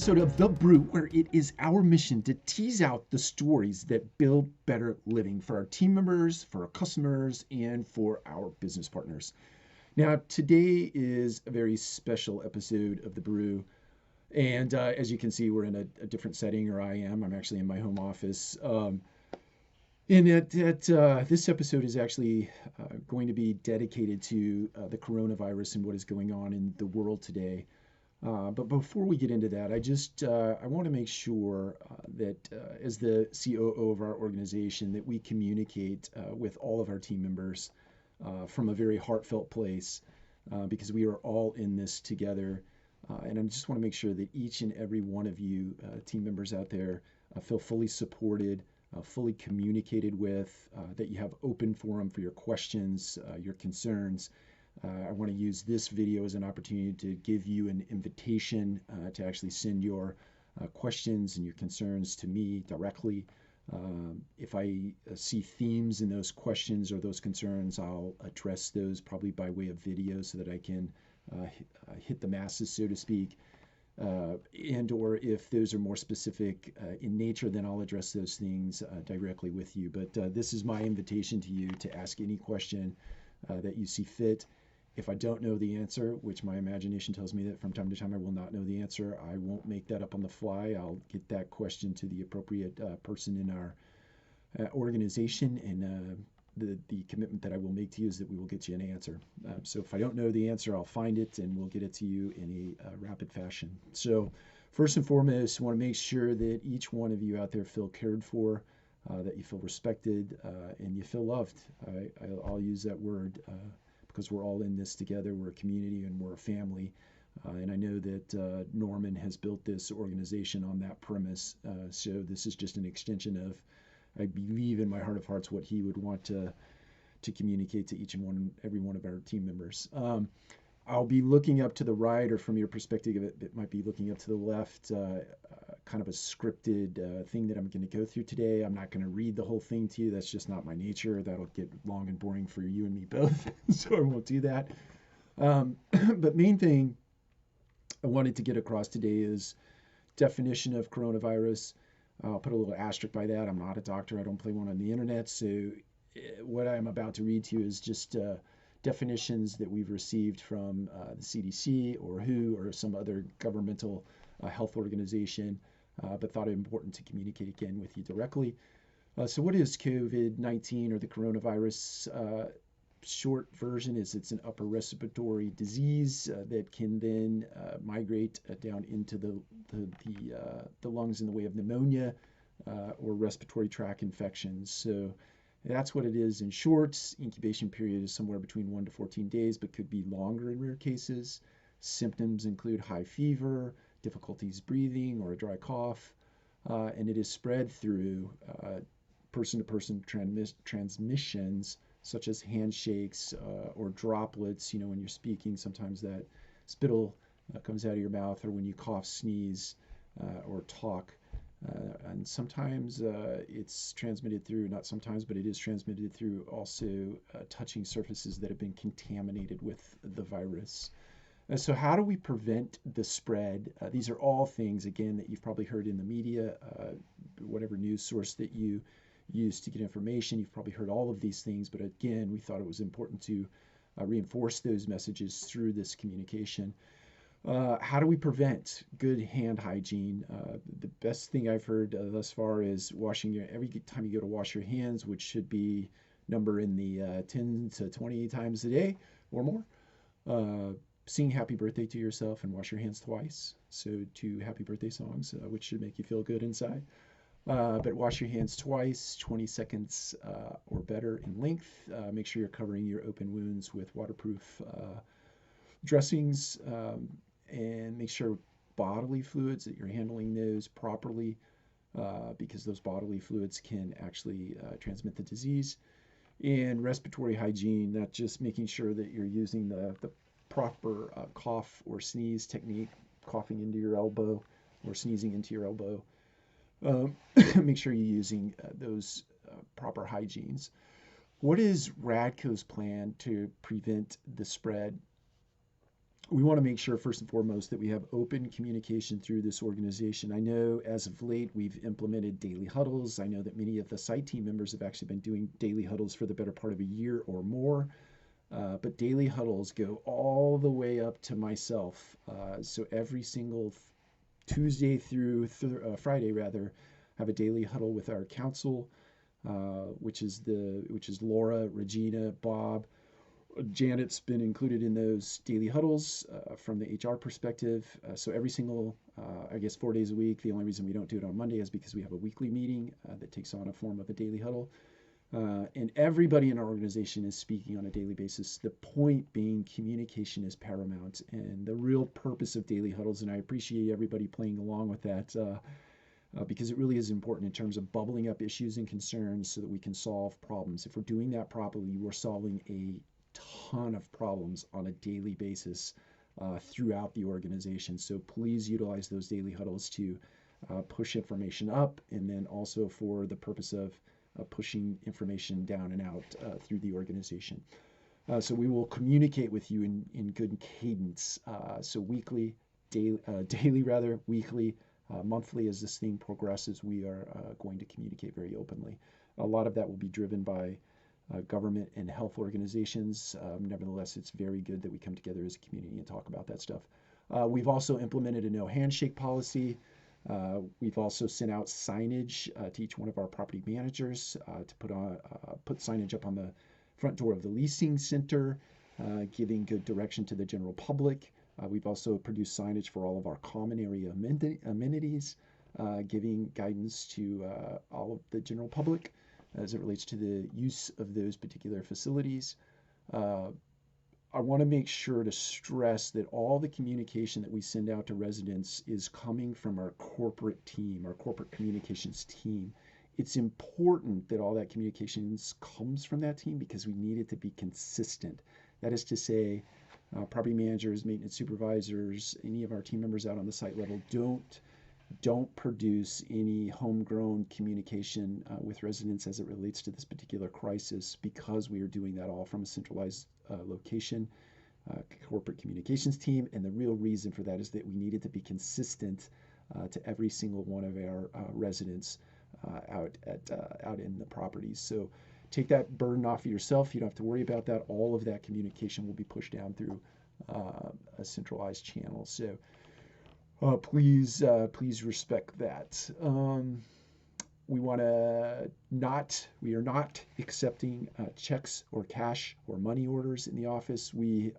episode of The Brew, where it is our mission to tease out the stories that build better living for our team members, for our customers, and for our business partners. Now, today is a very special episode of The Brew. And as you can see, we're in a different setting, or I am. I'm actually in my home office. This episode is actually going to be dedicated to the coronavirus and what is going on in the world today. But before we get into that, I want to make sure that as the COO of our organization, that we communicate with all of our team members from a very heartfelt place because we are all in this together. And I just want to make sure that each and every one of you team members out there feel fully supported, fully communicated with, that you have open forum for your questions, your concerns. I want to use this video as an opportunity to give you an invitation to actually send your questions and your concerns to me directly. If I see themes in those questions or those concerns, I'll address those probably by way of video so that I can hit the masses, so to speak. And or if those are more specific in nature, then I'll address those things directly with you. But this is my invitation to you to ask any question that you see fit. If I don't know the answer, which my imagination tells me that from time to time I will not know the answer, I won't make that up on the fly. I'll get that question to the appropriate person in our organization, and the commitment that I will make to you is that we will get you an answer. So if I don't know the answer, I'll find it and we'll get it to you in a rapid fashion. So first and foremost, I want to make sure that each one of you out there feel cared for, that you feel respected, and you feel loved. I'll use that word because we're all in this together. We're a community and we're a family. And I know that Norman has built this organization on that premise. So this is just an extension of, I believe in my heart of hearts, what he would want to communicate to each and every one of our team members. I'll be looking up to the right, or from your perspective, it might be looking up to the left, kind of a scripted thing that I'm going to go through today. I'm not going to read the whole thing to you. That's just not my nature. That'll get long and boring for you and me both, so I won't do that. But main thing I wanted to get across today is definition of coronavirus. I'll put a little asterisk by that. I'm not a doctor. I don't play one on the internet. So what I'm about to read to you is just definitions that we've received from the CDC or WHO or some other governmental health organization, but thought it important to communicate again with you directly. So what is COVID-19 or the coronavirus? Short version is it's an upper respiratory disease that can then migrate down into the lungs in the way of pneumonia or respiratory tract infections. So that's what it is in short. Incubation period is somewhere between 1 to 14 days, but could be longer in rare cases. Symptoms include high fever, difficulties breathing, or a dry cough, and it is spread through person-to-person transmissions, such as handshakes or droplets. When you're speaking, sometimes that spittle comes out of your mouth, or when you cough, sneeze, or talk. And sometimes it's transmitted through, not sometimes, but it is transmitted through also touching surfaces that have been contaminated with the virus. So how do we prevent the spread? These are all things, again, that you've probably heard in the media, whatever news source that you use to get information. You've probably heard all of these things, but again, we thought it was important to reinforce those messages through this communication. How do we prevent good hand hygiene? The best thing I've heard thus far is every time you go to wash your hands, which should be number in the 10 to 20 times a day or more. Sing happy birthday to yourself and wash your hands twice. So 2 happy birthday songs, which should make you feel good inside. But wash your hands twice, 20 seconds or better in length. Make sure you're covering your open wounds with waterproof dressings, and make sure bodily fluids that you're handling those properly, because those bodily fluids can actually transmit the disease. And respiratory hygiene, not just making sure that you're using the proper cough or sneeze technique, coughing into your elbow or sneezing into your elbow. Make sure you're using those proper hygienes. What is RadCOEs Plan to prevent the spread? we want to make sure first and foremost that we have open communication through this organization. I know as of late we've implemented daily huddles. I know that many of the site team members have actually been doing daily huddles for the better part of a year or more. But daily huddles go all the way up to myself. So every single Tuesday through Friday, rather, have a daily huddle with our council, which is Laura, Regina, Bob. Janet's been included in those daily huddles from the HR perspective. So every single, I guess, 4 days a week. The only reason we don't do it on Monday is because we have a weekly meeting that takes on a form of a daily huddle. And everybody in our organization is speaking on a daily basis. The point being communication is paramount. And the real purpose of daily huddles, and I appreciate everybody playing along with that, because it really is important in terms of bubbling up issues and concerns so that we can solve problems. If we're doing that properly, we're solving a ton of problems on a daily basis throughout the organization. So please utilize those daily huddles to push information up, and then also for the purpose of pushing information down and out through the organization. So we will communicate with you in good cadence. So weekly, daily rather, weekly, monthly, as this thing progresses, we are going to communicate very openly. A lot of that will be driven by government and health organizations. Nevertheless, it's very good that we come together as a community and talk about that stuff. We've also implemented a no handshake policy. We've also sent out signage to each one of our property managers to put signage up on the front door of the leasing center, giving good direction to the general public. We've also produced signage for all of our common area amenities, giving guidance to all of the general public as it relates to the use of those particular facilities. I want to make sure to stress that all the communication that we send out to residents is coming from our corporate team, our corporate communications team. It's important that all that communications comes from that team because we need it to be consistent. That is to say, property managers, maintenance supervisors, any of our team members out on the site level don't produce any homegrown communication with residents as it relates to this particular crisis, because we are doing that all from a centralized location, corporate communications team. And the real reason for that is that we needed to be consistent to every single one of our residents out in the properties. So take that burden off of yourself. You don't have to worry about that. All of that communication will be pushed down through a centralized channel. So please respect that. We are not accepting checks or cash or money orders in the office. We,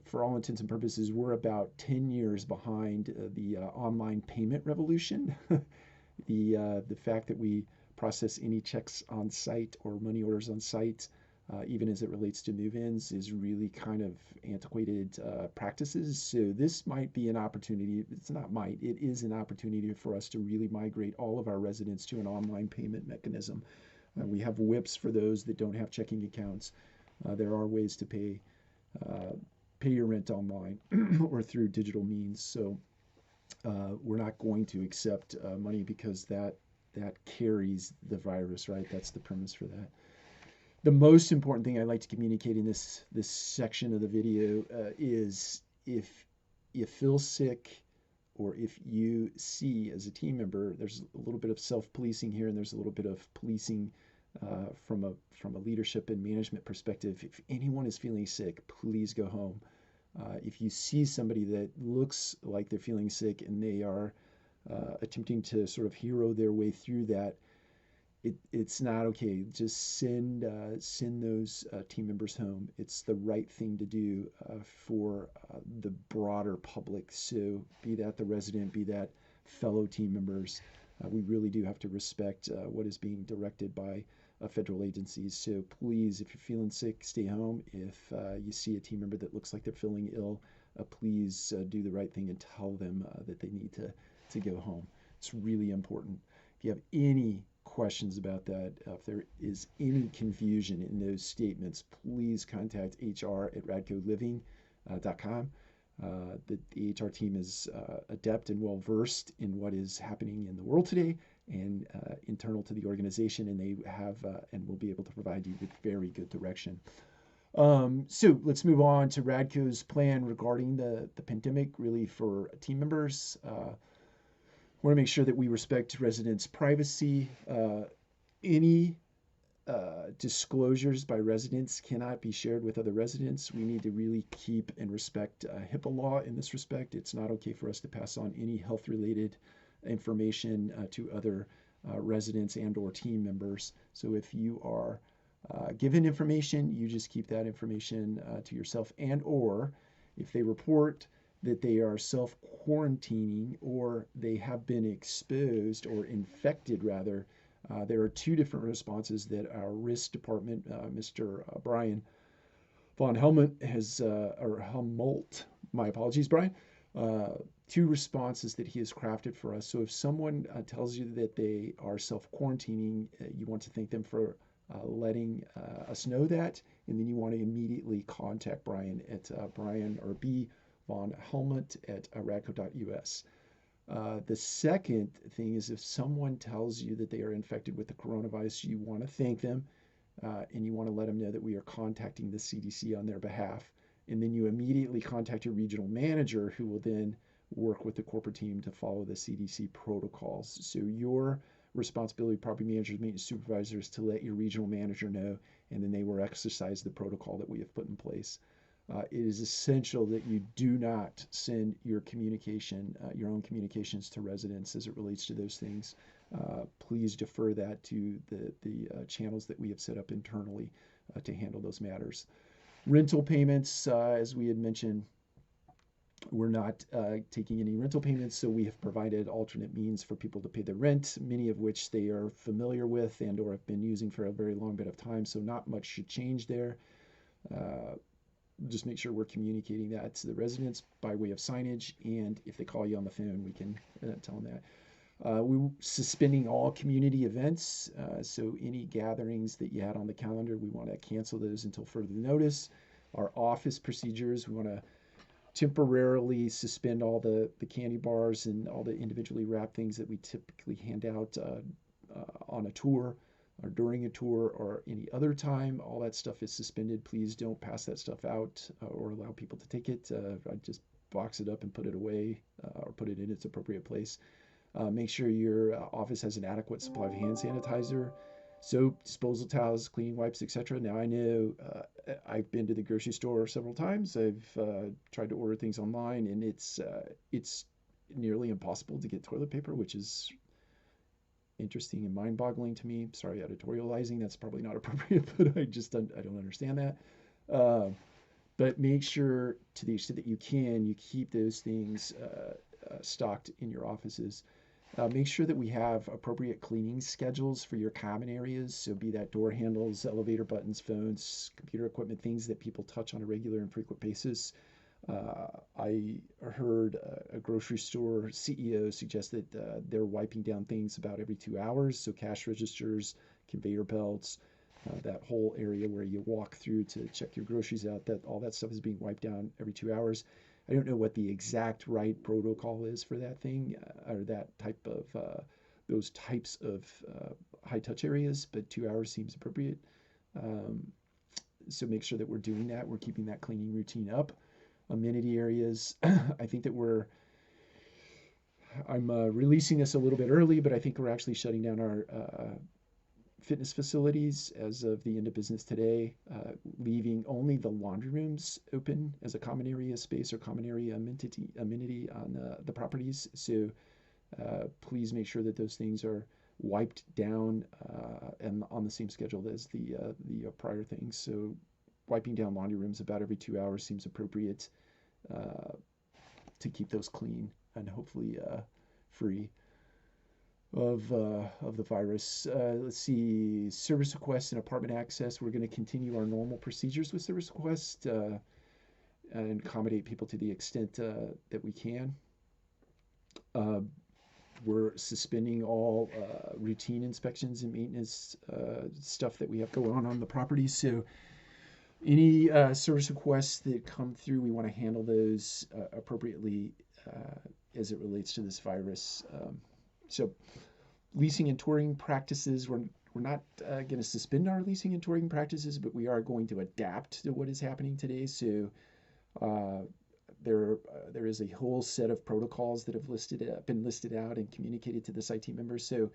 for all intents and purposes, we're about 10 years behind the online payment revolution. The fact that we process any checks on site or money orders on site, even as it relates to move-ins, is really kind of antiquated practices. So this might be an opportunity. It's not might. It is an opportunity for us to really migrate all of our residents to an online payment mechanism. We have WIPs for those that don't have checking accounts. There are ways to pay your rent online or through digital means. So we're not going to accept money because that carries the virus, right? That's the premise for that. The most important thing I'd like to communicate in this section of the video is if you feel sick, or if you see as a team member, there's a little bit of self-policing here, and there's a little bit of policing from a leadership and management perspective. If anyone is feeling sick, please go home. If you see somebody that looks like they're feeling sick and they are attempting to sort of hero their way through that, it's not okay. Just send those team members home. It's the right thing to do for the broader public. So be that the resident, be that fellow team members, we really do have to respect what is being directed by federal agencies. So please, if you're feeling sick, stay home. If you see a team member that looks like they're feeling ill, please do the right thing and tell them that they need to go home. It's really important. If you have any questions about that, if there is any confusion in those statements, please contact hr@radcoeliving.com. The HR team is adept and well versed in what is happening in the world today and internal to the organization, and they have and will be able to provide you with very good direction. So let's move on to RadCOEs plan regarding the pandemic, really for team members. Want to make sure that we respect residents' privacy. Any disclosures by residents cannot be shared with other residents. We need to really keep and respect HIPAA law in this respect. It's not okay for us to pass on any health-related information to other residents and or team members. So if you are given information, you just keep that information to yourself, and or if they report that they are self-quarantining or they have been exposed or infected rather, there are two different responses that our risk department, Mr. Brian von Helmut has, or Helmut, my apologies, Brian, two responses that he has crafted for us. So if someone tells you that they are self-quarantining, you want to thank them for letting us know that, and then you want to immediately contact Brian at Brian or B von Helmut at radco.us. The second thing is if someone tells you that they are infected with the coronavirus, you want to thank them and you want to let them know that we are contacting the CDC on their behalf. And then you immediately contact your regional manager who will then work with the corporate team to follow the CDC protocols. So your responsibility, property managers, maintenance supervisors, to let your regional manager know, and then they will exercise the protocol that we have put in place. It is essential that you do not send your communication, your own communications to residents as it relates to those things. Please defer that to the channels that we have set up internally to handle those matters. Rental payments, as we had mentioned, we're not taking any rental payments, so we have provided alternate means for people to pay the rent, many of which they are familiar with and or have been using for a very long bit of time, so not much should change there. Just make sure we're communicating that to the residents by way of signage, and if they call you on the phone, we can tell them that. We're suspending all community events, so any gatherings that you had on the calendar, we want to cancel those until further notice. Our office procedures, we want to temporarily suspend all the candy bars and all the individually wrapped things that we typically hand out on a tour or during a tour or any other time. All that stuff is suspended. Please don't pass that stuff out or allow people to take it. I just box it up and put it away or put it in its appropriate place. Make sure your office has an adequate supply of hand sanitizer, soap, disposal towels, cleaning wipes, etc. Now I know I've been to the grocery store several times. I've tried to order things online, and it's nearly impossible to get toilet paper, which is interesting and mind-boggling to me. Sorry, editorializing. That's probably not appropriate, but I don't understand that. But make sure, to the extent that you can, you keep those things stocked in your offices. Make sure that we have appropriate cleaning schedules for your common areas. So be that door handles, elevator buttons, phones, computer equipment, things that people touch on a regular and frequent basis. I heard a grocery store CEO suggest that they're wiping down things about every 2 hours. So cash registers, conveyor belts, that whole area where you walk through to check your groceries out, that all that stuff is being wiped down every 2 hours. I don't know what the exact right protocol is for that thing or that type of those types of high touch areas, but 2 hours seems appropriate. So make sure that we're doing that. We're keeping that cleaning routine up. Amenity areas, I think that I'm releasing this a little bit early, but I think we're actually shutting down our fitness facilities as of the end of business today, leaving only the laundry rooms open as a common area space or common area amenity on the properties. So please make sure that those things are wiped down and on the same schedule as the prior things. So wiping down laundry rooms about every 2 hours seems appropriate to keep those clean and hopefully free of the virus. Let's see, service requests and apartment access. We're going to continue our normal procedures with service requests and accommodate people to the extent that we can. We're suspending all routine inspections and maintenance stuff that we have going on the property. So any service requests that come through, we want to handle those appropriately as it relates to this virus. So leasing and touring practices, we're we're not going to suspend our leasing and touring practices, but we are going to adapt to what is happening today. So uh, there is a whole set of protocols that have been listed out and communicated to the site team members. So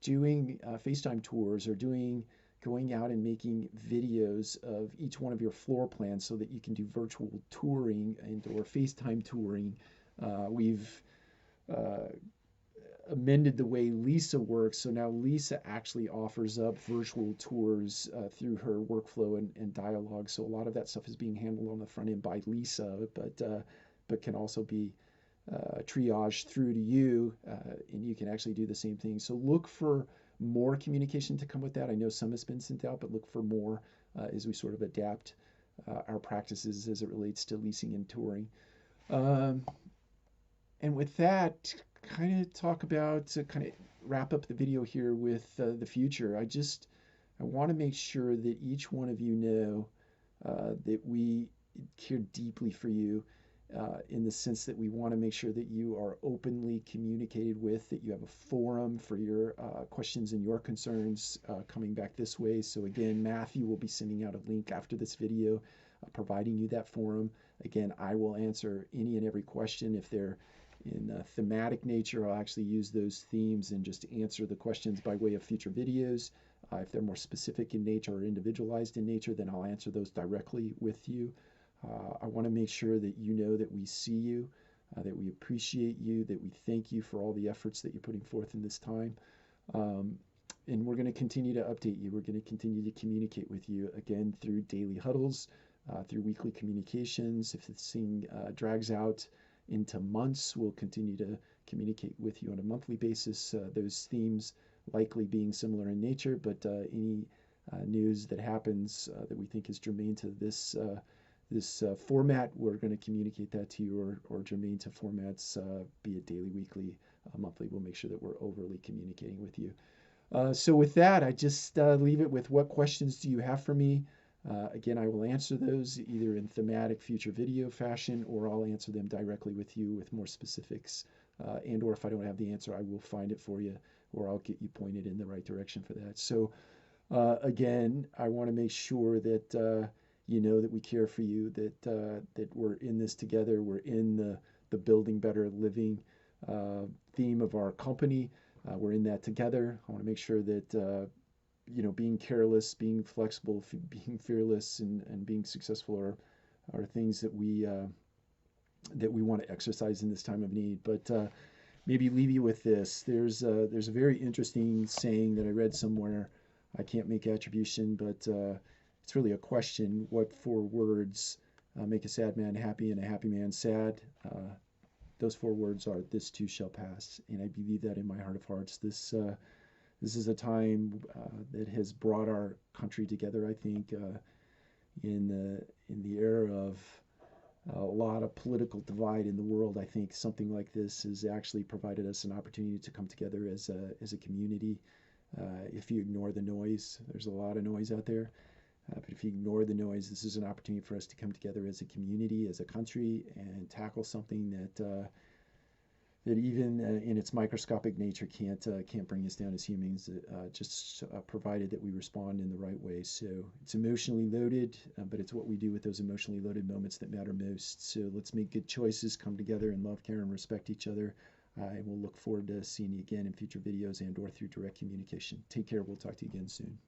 doing FaceTime tours or going out and making videos of each one of your floor plans so that you can do virtual touring and or FaceTime touring. We've uh, amended the way Lisa works. So now Lisa actually offers up virtual tours through her workflow and dialogue. So a lot of that stuff is being handled on the front end by Lisa, but can also be triaged through to you, and you can actually do the same thing. So look for more communication to come with that. I know some has been sent out, but look for more as we sort of adapt our practices as it relates to leasing and touring. Um, and with that, kind of talk about to kind of wrap up the video here with the future. I want to make sure that each one of you know that we care deeply for you in the sense that we want to make sure that you are openly communicated with, that you have a forum for your questions and your concerns coming back this way. So again, Matthew will be sending out a link after this video, providing you that forum. Again, I will answer any and every question. If they're in thematic nature, I'll actually use those themes and just answer the questions by way of future videos. If they're more specific in nature or individualized in nature, then I'll answer those directly with you. I want to make sure that you know that we see you, that we appreciate you, that we thank you for all the efforts that you're putting forth in this time. Um, and we're going to continue to update you. We're going to continue to communicate with you, again, through daily huddles, through weekly communications. If this thing drags out into months, we'll continue to communicate with you on a monthly basis. Those themes likely being similar in nature, but any news that happens that we think is germane to this format, we're going to communicate that to you, or germane to formats, be it daily, weekly, monthly. We'll make sure that we're overly communicating with you. So with that, I just leave it with what questions do you have for me? Again, I will answer those either in thematic future video fashion, or I'll answer them directly with you with more specifics. And or if I don't have the answer, I will find it for you, or I'll get you pointed in the right direction for that. So again, I want to make sure that you know that we care for you, that we're in this together. We're in the building better living theme of our company. We're in that together. I want to make sure that being careless, being flexible, being fearless, and being successful are things that we want to exercise in this time of need. But maybe leave you with this. There's a very interesting saying that I read somewhere. I can't make attribution, but it's really a question. What four words make a sad man happy and a happy man sad? Those four words are, "This too shall pass." And I believe that in my heart of hearts. This is a time that has brought our country together. I think in the era of a lot of political divide in the world, I think something like this has actually provided us an opportunity to come together as a community. If you ignore the noise, there's a lot of noise out there. But if you ignore the noise, this is an opportunity for us to come together as a community, as a country, and tackle something that even in its microscopic nature can't bring us down as humans, just provided that we respond in the right way. So it's emotionally loaded, but it's what we do with those emotionally loaded moments that matter most. So let's make good choices, come together, and love, care, and respect each other. And we'll look forward to seeing you again in future videos and or through direct communication. Take care. We'll talk to you again soon.